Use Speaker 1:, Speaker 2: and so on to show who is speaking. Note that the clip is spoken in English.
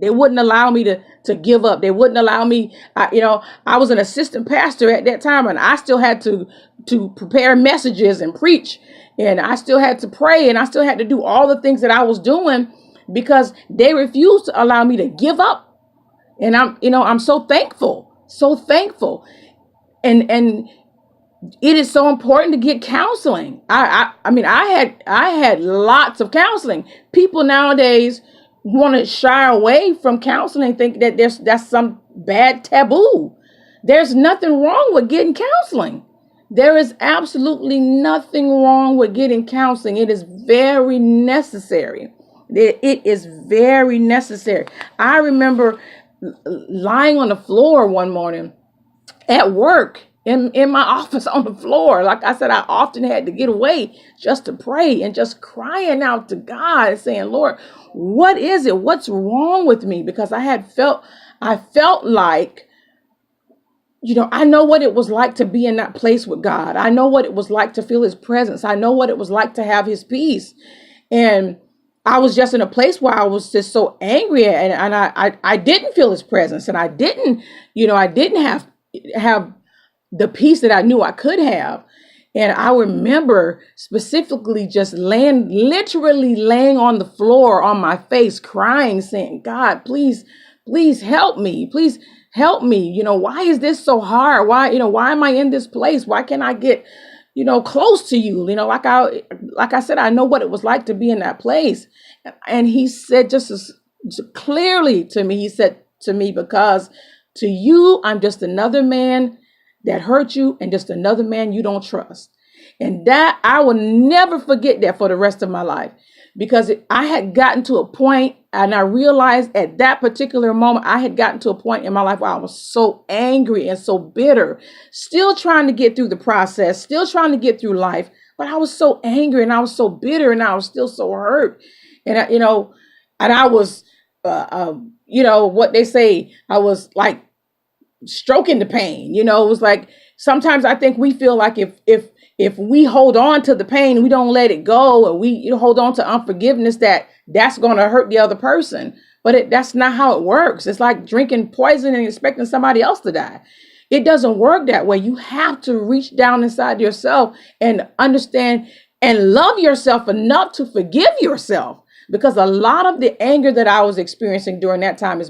Speaker 1: They wouldn't allow me to give up. They wouldn't allow me. I was an assistant pastor at that time, and I still had to prepare messages and preach, and I still had to pray, and I still had to do all the things that I was doing because they refused to allow me to give up. And I'm so thankful, so thankful, and it is so important to get counseling. I mean, I had lots of counseling. People nowadays want to shy away from counseling, think that that's some bad taboo. There's nothing wrong with getting counseling. There is absolutely nothing wrong with getting counseling. It is very necessary. It is very necessary. I remember lying on the floor one morning at work, in my office on the floor. Like I said, I often had to get away just to pray and just crying out to God and saying, Lord, what is it? What's wrong with me? Because I felt like, I know what it was like to be in that place with God. I know what it was like to feel his presence. I know what it was like to have his peace. And I was just in a place where I was just so angry, and I didn't feel his presence, and I didn't have the peace that I knew I could have. And I remember specifically just literally laying on the floor on my face, crying, saying, God, please help me. Please help me. Why is this so hard? Why am I in this place? Why can't I get, close to you? Like I said, I know what it was like to be in that place. And he said just as clearly to me, he said to me, because to you, I'm just another man that hurt you and just another man you don't trust. And that I will never forget that for the rest of my life, because I had gotten to a point, and I realized at that particular moment, I had gotten to a point in my life where I was so angry and so bitter, still trying to get through the process, still trying to get through life. But I was so angry and I was so bitter and I was still so hurt. And I was, what they say, I was like stroking the pain. It was like, sometimes I think we feel like if we hold on to the pain, we don't let it go, and we hold on to unforgiveness, that's going to hurt the other person. But that's not how it works. It's like drinking poison and expecting somebody else to die. It doesn't work that way. You have to reach down inside yourself and understand and love yourself enough to forgive yourself, because a lot of the anger that I was experiencing during that time is